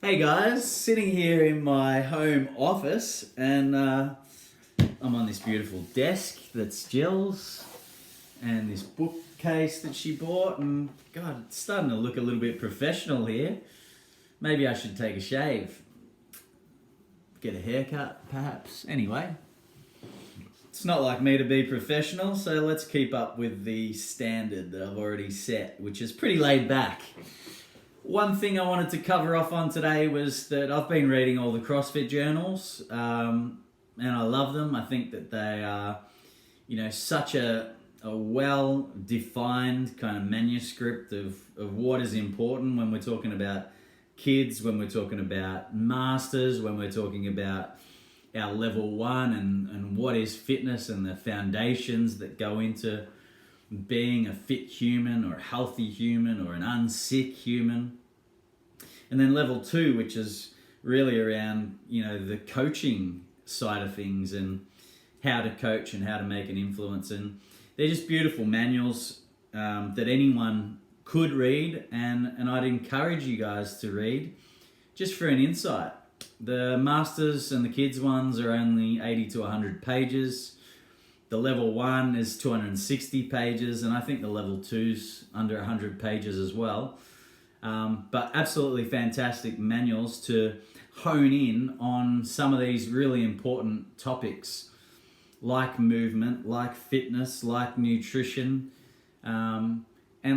Hey guys, sitting here in my home office and I'm on this beautiful desk that's Jill's and this bookcase that she bought, and God, it's starting to look a little bit professional here. Maybe I should take a shave, get a haircut perhaps. Anyway, it's not like me to be professional, so let's keep up with the standard that I've already set, which is pretty laid back. One thing I wanted to cover off on today was that I've been reading all the CrossFit journals, and I love them. I think that they are, such a well-defined kind of manuscript of what is important when we're talking about kids, when we're talking about masters, when we're talking about our level one and what is fitness and the foundations that go into being a fit human or a healthy human or an unsick human. And then level two, which is really around, the coaching side of things and how to coach and how to make an influence. And they're just beautiful manuals that anyone could read, and I'd encourage you guys to read just for an insight. The masters and the kids ones are only 80 to 100 pages. The level one is 260 pages, and I think the level two's under 100 pages as well. But absolutely fantastic manuals to hone in on some of these really important topics, like movement, like fitness, like nutrition, and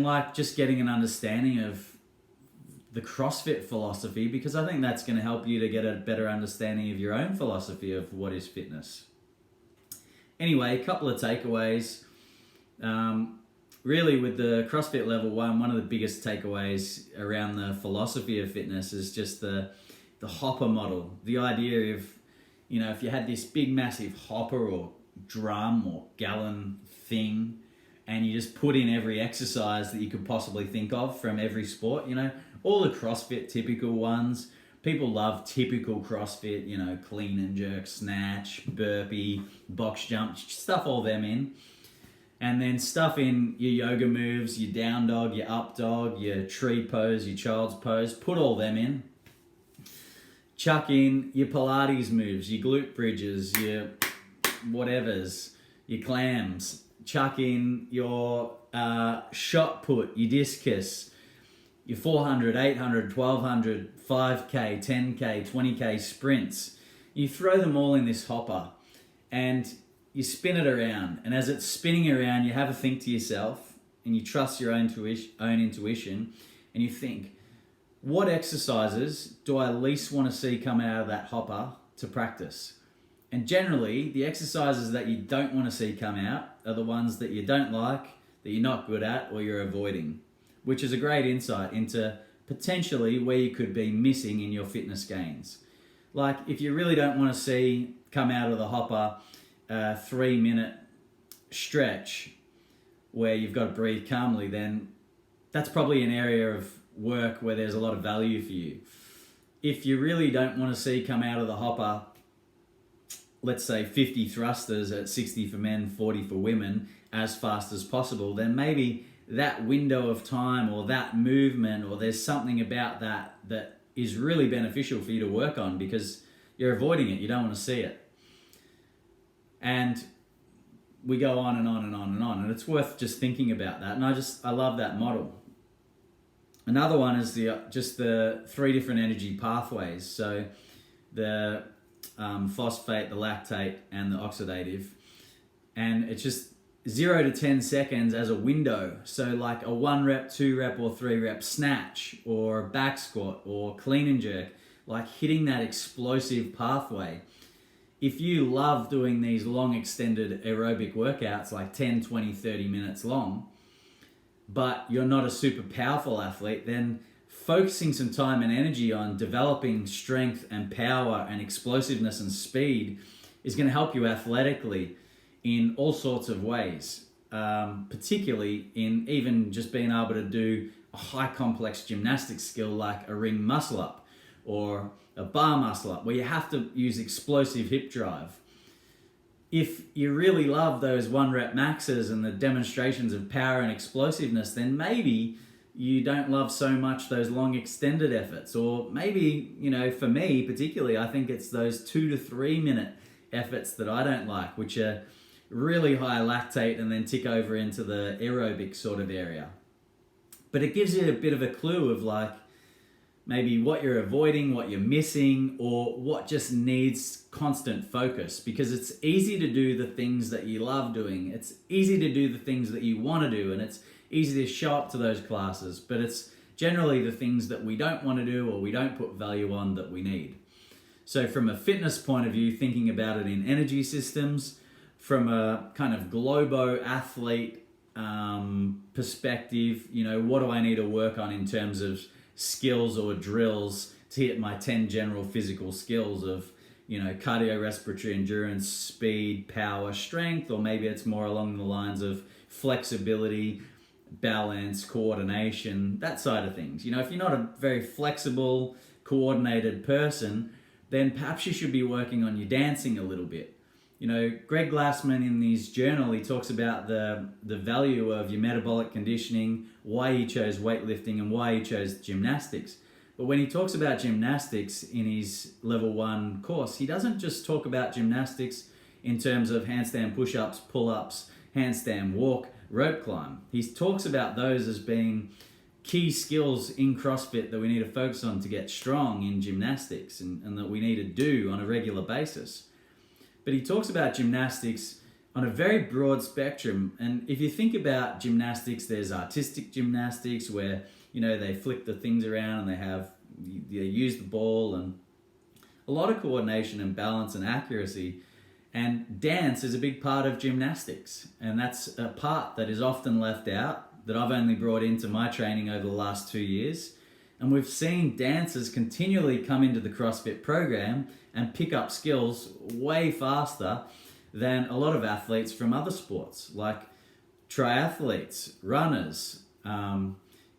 like just getting an understanding of the CrossFit philosophy, because I think that's going to help you to get a better understanding of your own philosophy of what is fitness. Anyway, a couple of takeaways. Really, with the CrossFit level one of the biggest takeaways around the philosophy of fitness is just the hopper model. The idea of, if you had this big massive hopper or drum or gallon thing, and you just put in every exercise that you could possibly think of from every sport, all the CrossFit typical ones. People love typical CrossFit, clean and jerk, snatch, burpee, box jump, stuff all them in. And then stuff in your yoga moves, your down dog, your up dog, your tree pose, your child's pose, put all them in. Chuck in your Pilates moves, your glute bridges, your whatevers, your clams. Chuck in your shot put, your discus, your 400, 800, 1200, 5K, 10K, 20K sprints. You throw them all in this hopper and you spin it around. And as it's spinning around, you have a think to yourself and you trust your own intuition, and you think, what exercises do I least want to see come out of that hopper to practice? And generally, the exercises that you don't want to see come out are the ones that you don't like, that you're not good at, or you're avoiding, which is a great insight into potentially where you could be missing in your fitness gains. Like, if you really don't want to see come out of the hopper a 3-minute stretch where you've got to breathe calmly, then that's probably an area of work where there's a lot of value for you. If you really don't want to see come out of the hopper, let's say 50 thrusters at 60 for men, 40 for women, as fast as possible, then maybe that window of time or that movement, or there's something about that is really beneficial for you to work on because you're avoiding it. You don't want to see it. And we go on and on and on and on. And it's worth just thinking about that. And I love that model. Another one is the 3 different energy pathways. So the phosphate, the lactate, and the oxidative. And it's just 0 to 10 seconds as a window. So like a 1 rep, 2 rep, or 3 rep snatch, or back squat, or clean and jerk, like hitting that explosive pathway. If you love doing these long extended aerobic workouts, like 10, 20, 30 minutes long, but you're not a super powerful athlete, then focusing some time and energy on developing strength and power and explosiveness and speed is going to help you athletically in all sorts of ways, particularly in even just being able to do a high complex gymnastic skill like a ring muscle up or a bar muscle up, where you have to use explosive hip drive. If you really love those 1 rep maxes and the demonstrations of power and explosiveness, then maybe you don't love so much those long extended efforts. Or maybe, for me particularly, I think it's those 2 to 3 minute efforts that I don't like, which are really high lactate and then tick over into the aerobic sort of area. But it gives you a bit of a clue of like maybe what you're avoiding, what you're missing, or what just needs constant focus. Because it's easy to do the things that you love doing. It's easy to do the things that you want to do, and it's easy to show up to those classes. But it's generally the things that we don't want to do or we don't put value on that we need. So from a fitness point of view, thinking about it in energy systems, from a kind of globo athlete perspective, what do I need to work on in terms of skills or drills to hit my 10 general physical skills of, cardiorespiratory endurance, speed, power, strength, or maybe it's more along the lines of flexibility, balance, coordination, that side of things. If you're not a very flexible, coordinated person, then perhaps you should be working on your dancing a little bit. Greg Glassman in his journal, he talks about the value of your metabolic conditioning, why he chose weightlifting and why he chose gymnastics. But when he talks about gymnastics in his level 1 course, he doesn't just talk about gymnastics in terms of handstand push-ups, pull-ups, handstand walk, rope climb. He talks about those as being key skills in CrossFit that we need to focus on to get strong in gymnastics and that we need to do on a regular basis. But he talks about gymnastics on a very broad spectrum. And if you think about gymnastics, there's artistic gymnastics where, they flick the things around and they use the ball, and a lot of coordination and balance and accuracy. And dance is a big part of gymnastics. And that's a part that is often left out, that I've only brought into my training over the last 2 years. And we've seen dancers continually come into the CrossFit program and pick up skills way faster than a lot of athletes from other sports, like triathletes, runners.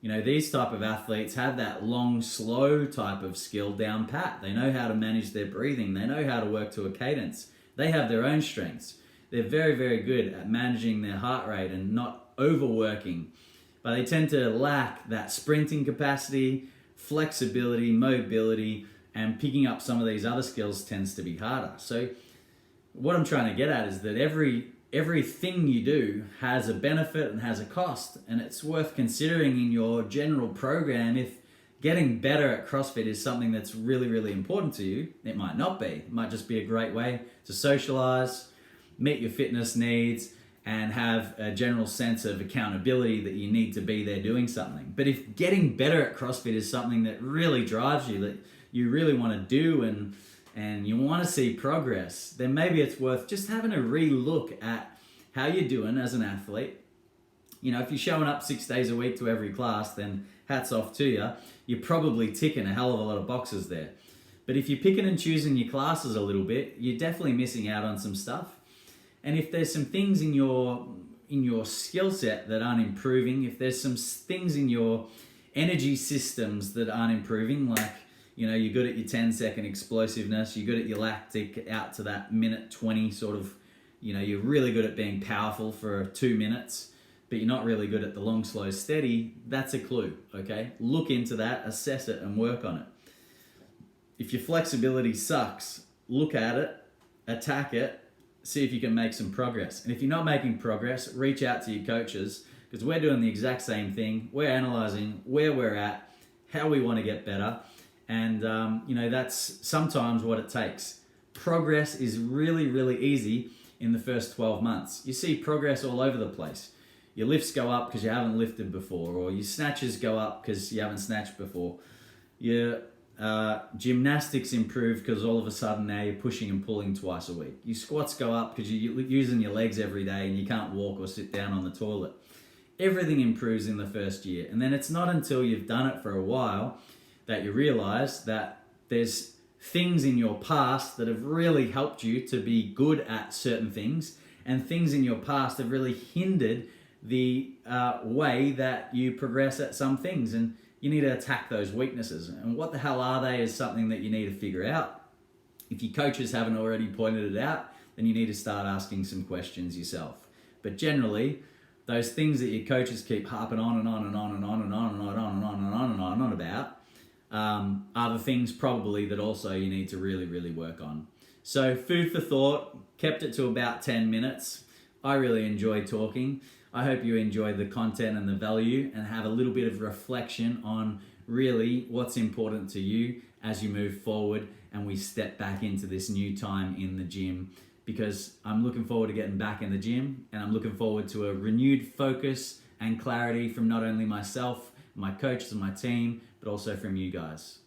These type of athletes have that long, slow type of skill down pat. They know how to manage their breathing. They know how to work to a cadence. They have their own strengths. They're very, very good at managing their heart rate and not overworking. But they tend to lack that sprinting capacity, flexibility, mobility, and picking up some of these other skills tends to be harder. So what I'm trying to get at is that everything you do has a benefit and has a cost, and it's worth considering in your general program. If getting better at CrossFit is something that's really, really important to you, it might not be. It might just be a great way to socialize, meet your fitness needs, and have a general sense of accountability that you need to be there doing something. But if getting better at CrossFit is something that really drives you, that you really want to do and you want to see progress, then maybe it's worth just having a re-look at how you're doing as an athlete. If you're showing up 6 days a week to every class, then hats off to you. You're probably ticking a hell of a lot of boxes there. But if you're picking and choosing your classes a little bit, you're definitely missing out on some stuff. And if there's some things in your skill set that aren't improving, if there's some things in your energy systems that aren't improving, like, you're good at your 10-second explosiveness, you're good at your lactic out to that minute 20 sort of, you're really good at being powerful for 2 minutes, but you're not really good at the long, slow, steady, that's a clue, okay? Look into that, assess it, and work on it. If your flexibility sucks, look at it, attack it, see if you can make some progress. And if you're not making progress, reach out to your coaches, because we're doing the exact same thing. We're analyzing where we're at, how we want to get better, and that's sometimes what it takes. Progress is really, really easy in the first 12 months. You see progress all over the place. Your lifts go up because you haven't lifted before, or your snatches go up because you haven't snatched before. Your gymnastics improve because all of a sudden now you're pushing and pulling twice a week. Your squats go up because you're using your legs every day and you can't walk or sit down on the toilet. Everything improves in the first year. And then it's not until you've done it for a while that you realize that there's things in your past that have really helped you to be good at certain things, and things in your past have really hindered the way that you progress at some things. And you need to attack those weaknesses. And what the hell are they is something that you need to figure out. If your coaches haven't already pointed it out, then you need to start asking some questions yourself. But generally, those things that your coaches keep harping on and on and on and on and on and are the things probably that also you need to really, really work on. So food for thought, kept it to about 10 minutes. I really enjoyed talking. I hope you enjoyed the content and the value and have a little bit of reflection on really what's important to you as you move forward and we step back into this new time in the gym, because I'm looking forward to getting back in the gym, and I'm looking forward to a renewed focus and clarity from not only myself, my coaches and my team, but also from you guys.